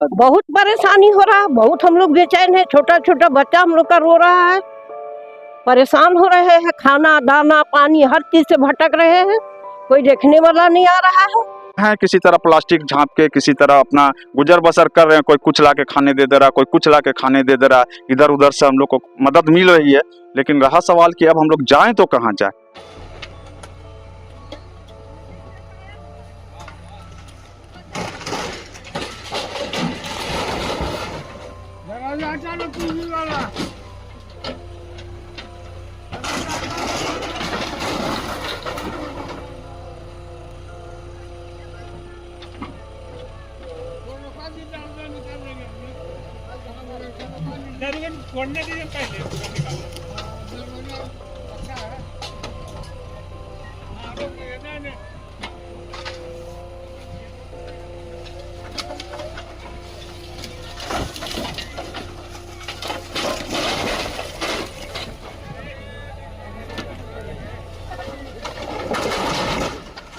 बहुत परेशानी हो रहा है, बहुत हम लोग बेचैन है। छोटा छोटा बच्चा हम लोग का रो रहा है, परेशान हो रहे हैं। खाना दाना पानी हर चीज से भटक रहे हैं, कोई देखने वाला नहीं आ रहा है। किसी तरह प्लास्टिक झाँप के किसी तरह अपना गुजर बसर कर रहे हैं। कोई कुछ ला के खाने दे रहा, कोई कुछ ला के खाने दे रहा। इधर उधर से हम लोग को मदद मिल रही है, लेकिन रहा सवाल कि अब हम लोग जाएं तो कहाँ जाएं। छोड़ने दीजिए पहले।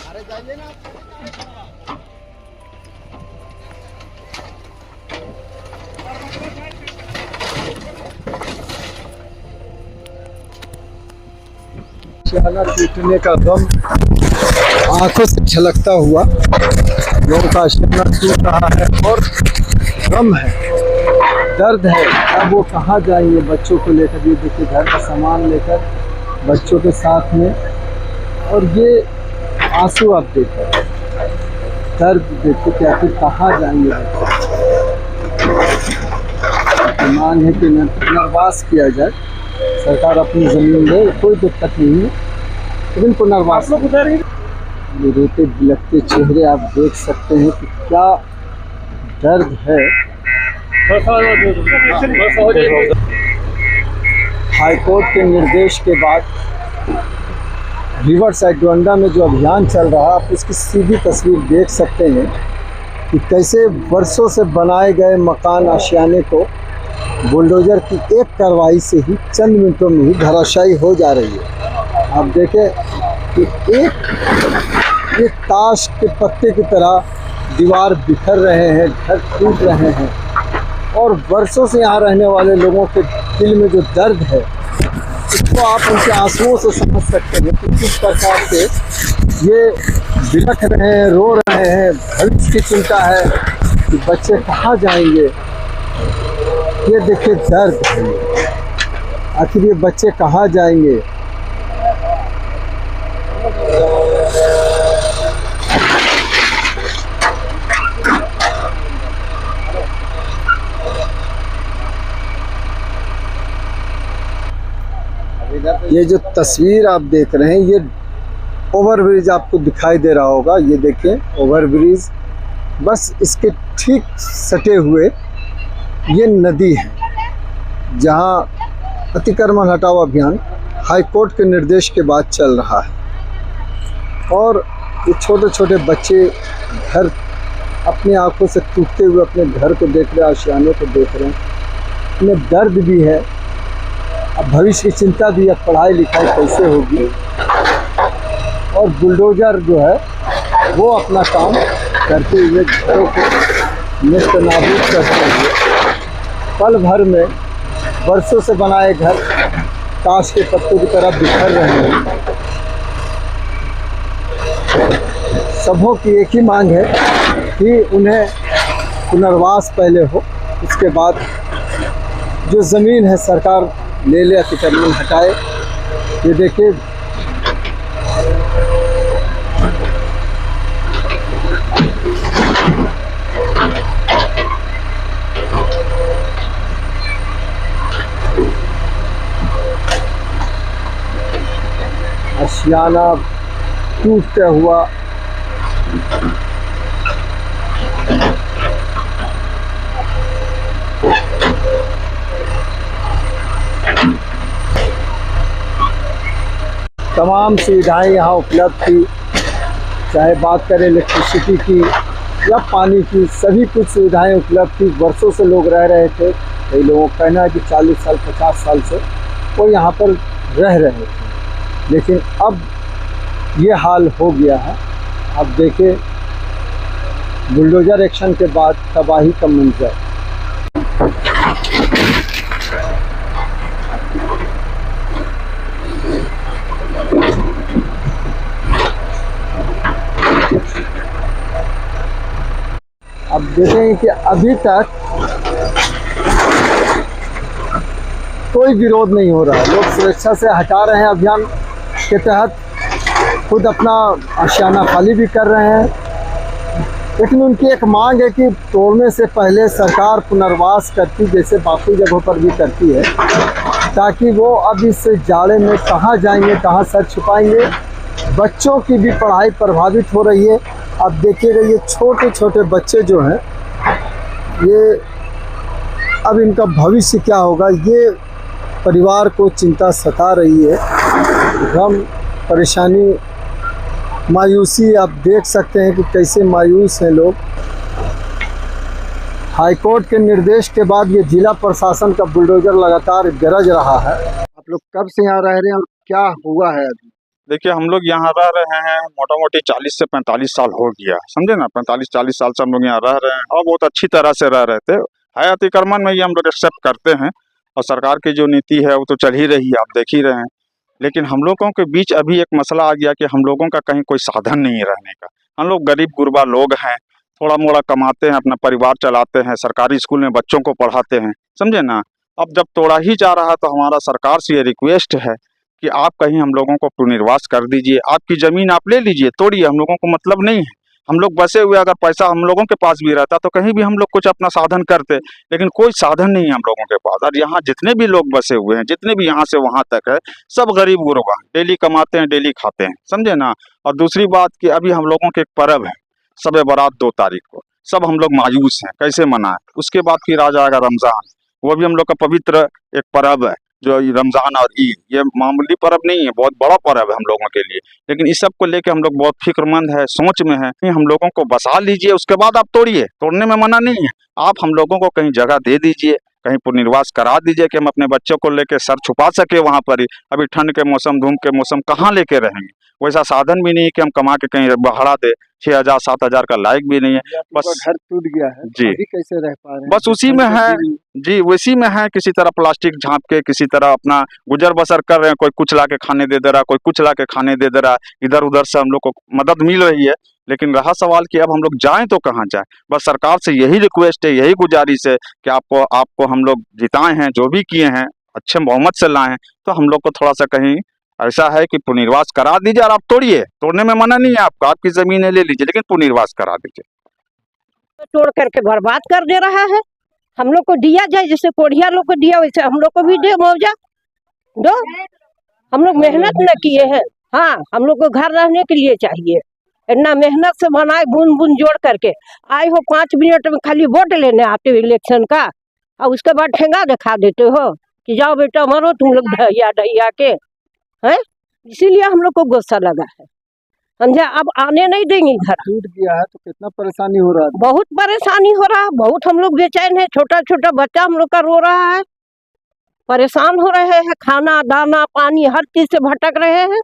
अरे जाइए ना। अचानक टूटने का गम आंखों से झलकता हुआ लोगों का अचानक टूट रहा है और गम है, दर्द है। अब वो कहाँ जाएंगे बच्चों को लेकर? ये देखिए घर का सामान लेकर बच्चों के साथ में, और ये आंसू आप देखिए, दर्द देखिए कि आखिर कहाँ जाएंगे बच्चे। मांग है कि पुनर्वास किया जाए, सरकार अपनी ज़मीन दे, कोई दिक्कत नहीं है, लेकिन पुनर्वास। ये रोते बिलखते चेहरे आप देख सकते हैं कि क्या दर्द है। हाईकोर्ट के निर्देश के बाद रिवर साइड डोंडा में जो अभियान चल रहा है, आप उसकी सीधी तस्वीर देख सकते हैं कि कैसे वर्षों से बनाए गए मकान आशियाने को बुलडोजर की एक कार्रवाई से ही चंद मिनटों में ही धराशायी हो जा रही है। आप देखें कि एक ताश के पत्ते की तरह दीवार बिखर रहे हैं, घर टूट रहे हैं, और वर्षों से यहाँ रहने वाले लोगों के दिल में जो दर्द है, इसको आप उनके आंसुओं से समझ सकते हैं कि किस प्रकार से ये बिलख रहे हैं, रो रहे हैं। भविष्य की चिंता है कि बच्चे कहाँ जाएंगे। ये देखिए दर्द है, आखिर ये बच्चे कहाँ जाएंगे। ये जो तस्वीर आप देख रहे हैं, ये ओवरब्रिज आपको दिखाई दे रहा होगा। ये देखें ओवरब्रिज, बस इसके ठीक सटे हुए ये नदी है जहां अतिक्रमण हटाओ अभियान हाईकोर्ट के निर्देश के बाद चल रहा है। और ये छोटे छोटे बच्चे घर अपनी आंखों से टूटते हुए अपने घर को देख रहे हैं, आशियाने को देख रहे हैं। इन्हें दर्द भी है, अब भविष्य की चिंता भी है, पढ़ाई लिखाई कैसे होगी। और बुलडोजर जो है वो अपना काम करते हुए घरों को नेस्त नाबूद करते हुए पल भर में वर्षों से बनाए घर ताश के पत्तों की तरह बिखर रहे हैं। सबों की एक ही मांग है कि उन्हें पुनर्वास पहले हो, उसके बाद जो ज़मीन है सरकार ले ले, अतिक्रमण हटाए। ये देखिए आशियाना टूटता हुआ तमाम सुविधाएं यहाँ उपलब्ध थी, चाहे बात करें इलेक्ट्रिसिटी की या पानी की, सभी कुछ सुविधाएं उपलब्ध थी। वर्षों से लोग रह रहे थे, कई लोगों का कहना है कि 40 साल 50 साल से वो यहाँ पर रह रहे थे, लेकिन अब ये हाल हो गया है। अब देखें बुलडोजर एक्शन के बाद तबाही का मंजर। अब देखेंगे कि अभी तक कोई विरोध नहीं हो रहा है। लोग स्वेच्छा से हटा रहे हैं। अभियान के तहत खुद अपना आशियाना खाली भी कर रहे हैं, लेकिन उनकी एक मांग है कि तोड़ने से पहले सरकार पुनर्वास करती, जैसे बाकी जगहों पर भी करती है, ताकि वो अब इस जाड़े में कहाँ जाएंगे, कहाँ सर छुपाएंगे। बच्चों की भी पढ़ाई प्रभावित हो रही है। अब देखिएगा ये छोटे छोटे बच्चे जो हैं, ये अब इनका भविष्य क्या होगा, ये परिवार को चिंता सता रही है। गम, परेशानी, मायूसी आप देख सकते हैं कि कैसे मायूस हैं लोग। हाईकोर्ट के निर्देश के बाद ये जिला प्रशासन का बुलडोजर लगातार गरज रहा है। आप लोग कब से यहाँ रह रहे हैं और क्या हुआ है अभी? देखिए, हम लोग यहाँ रह रहे हैं मोटा मोटी 40 से 45 साल हो गया, समझे ना। 45-40 साल से हम लोग यहाँ रह रहे हैं और बहुत अच्छी तरह से रह रहे थे। है अतिक्रमण में ये हम लोग एक्सेप्ट करते हैं और सरकार की जो नीति है वो तो चल ही रही है, आप देख ही रहे हैं। लेकिन हम लोगों के बीच अभी एक मसला आ गया कि हम लोगों का कहीं कोई साधन नहीं है रहने का। हम लोग गरीब गुरबा लोग हैं, थोड़ा मोड़ा कमाते हैं, अपना परिवार चलाते हैं, सरकारी स्कूल में बच्चों को पढ़ाते हैं, समझे ना। अब जब तोड़ा ही जा रहा है तो हमारा सरकार से ये रिक्वेस्ट है कि आप कहीं हम लोगों को पुनर्वास कर दीजिए। आपकी ज़मीन आप ले लीजिए, तोड़िए, हम लोगों को मतलब नहीं है। हम लोग बसे हुए, अगर पैसा हम लोगों के पास भी रहता तो कहीं भी हम लोग कुछ अपना साधन करते, लेकिन कोई साधन नहीं है हम लोगों के पास। और यहाँ जितने भी लोग बसे हुए हैं, जितने भी यहाँ से वहाँ तक है, सब गरीब गुरबा, डेली कमाते हैं, डेली खाते हैं, समझे ना। और दूसरी बात कि अभी हम लोगों के एक पर्व है, शब बारात 2 तारीख को, सब हम लोग मायूस हैं कैसे मनाएं। उसके बाद फिर आ जाएगा रमज़ान, वो भी हम लोग का पवित्र एक पर्व है। जो रमज़ान और ईद, ये मामूली पर्व नहीं है, बहुत बड़ा पर्व है हम लोगों के लिए। लेकिन इस सब को लेके हम लोग बहुत फिक्रमंद है, सोच में है कि हम लोगों को बसा लीजिए, उसके बाद आप तोड़िए, तोड़ने में मना नहीं है। आप हम लोगों को कहीं जगह दे दीजिए, कहीं पुनर्वास करा दीजिए कि हम अपने बच्चों को लेके सर छुपा सके वहाँ पर ही। अभी ठंड के मौसम, धूप के मौसम कहाँ लेके रहेंगे। वैसा साधन भी नहीं है कि हम कमा के कहीं भाड़ा दे, 6,000-7,000 का लायक भी नहीं है। बस घर टूट गया है जी, अभी कैसे रह पा रहे हैं? बस उसी में है जी, उसी में है। किसी तरह प्लास्टिक झाँप के किसी तरह अपना गुजर बसर कर रहे हैं। कोई कुछ ला के खाने दे दे रहा है, कोई कुछ ला के खाने दे दे रहा है। इधर उधर से हम लोग को मदद मिल रही है, लेकिन रहा सवाल कि अब हम लोग जाएं तो कहाँ जाएं। बस सरकार से यही रिक्वेस्ट है, यही गुजारिश है कि आपको हम लोग जिताए हैं, जो भी किए हैं अच्छे बहुमत से लाए हैं, तो हम लोग को थोड़ा सा कहीं ऐसा है कि पुनर्वास करा दीजिए। और आप तोड़िए, तोड़ने में मना नहीं है आपका, आपकी जमीनें ले लीजिए, लेकिन पुनर्वास करा दीजिए। तोड़ करके बर्बाद कर दे रहा है। हम लोग को दिया जाए, जैसे कोढ़िया लोग को दिया वैसे हम लोग को भी दे मुआवजा दो। हम लोग मेहनत न किए हैं। हाँ, हम लोग को घर रहने के लिए चाहिए। इतना मेहनत से बनाए, बुन बुन जोड़ करके आए हो, 5 मिनट में खाली वोट लेने आते हो इलेक्शन का, और उसके बाद ठेंगा दिखा देते हो कि जाओ बेटा मरो तुम लोग ढैया ढैया के, हैं। इसीलिए हम लोग को गुस्सा लगा है, समझे। अब आने नहीं देंगे घर। टूट गया है तो कितना परेशानी हो रहा है? बहुत परेशानी हो रहा है, बहुत हम लोग बेचैन है। छोटा छोटा बच्चा हम लोग का रो रहा है, परेशान हो रहे हैं। खाना दाना पानी हर चीज से भटक रहे हैं,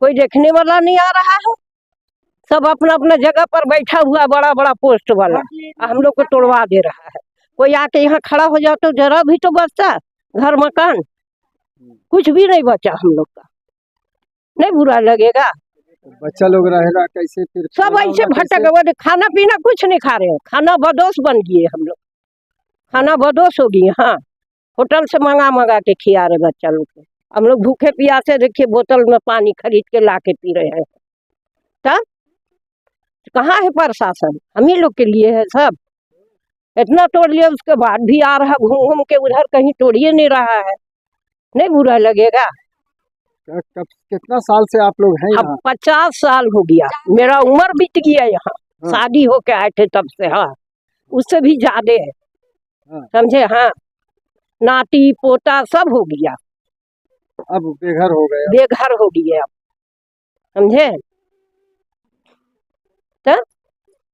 कोई देखने वाला नहीं आ रहा है। सब अपना अपना जगह पर बैठा हुआ, बड़ा बड़ा पोस्ट वाला हम लोग को तोड़वा दे रहा है। कोई आके यहाँ खड़ा हो जाए तो जरा भी तो बचता, घर मकान कुछ भी नहीं बचा हम लोग का। नहीं बुरा लगेगा? बच्चा लोग रहेगा कैसे फिर? सब ऐसे भटक गए, खाना पीना कुछ नहीं खा रहे हैं। खाना बदोश बन गए हम लोग, खाना बदोश हो गई। हाँ, होटल से मंगा मंगा के खिला रहे बच्चा लोग को। हम लोग भूखे प्यासे देखिए बोतल में पानी खरीद के ला के पी रहे हैं। तब कहाँ है प्रशासन? हम ही लोग के लिए है सब। इतना तोड़ लिया, उसके बाद भी आ रहा घूम घूम के उधर, कहीं तोड़िए नहीं रहा है। नहीं बुरा लगेगा? कब कितना साल से आप लोग हैं अब यहाँ? 50 साल हो गया, मेरा उम्र बीत गया यहाँ। हाँ। शादी होके आए थे तब से। हाँ, उससे भी ज्यादा है, हाँ। समझे। हाँ, नाती पोता सब हो गया, अब बेघर हो गए। बेघर हो गए अब, समझे। तो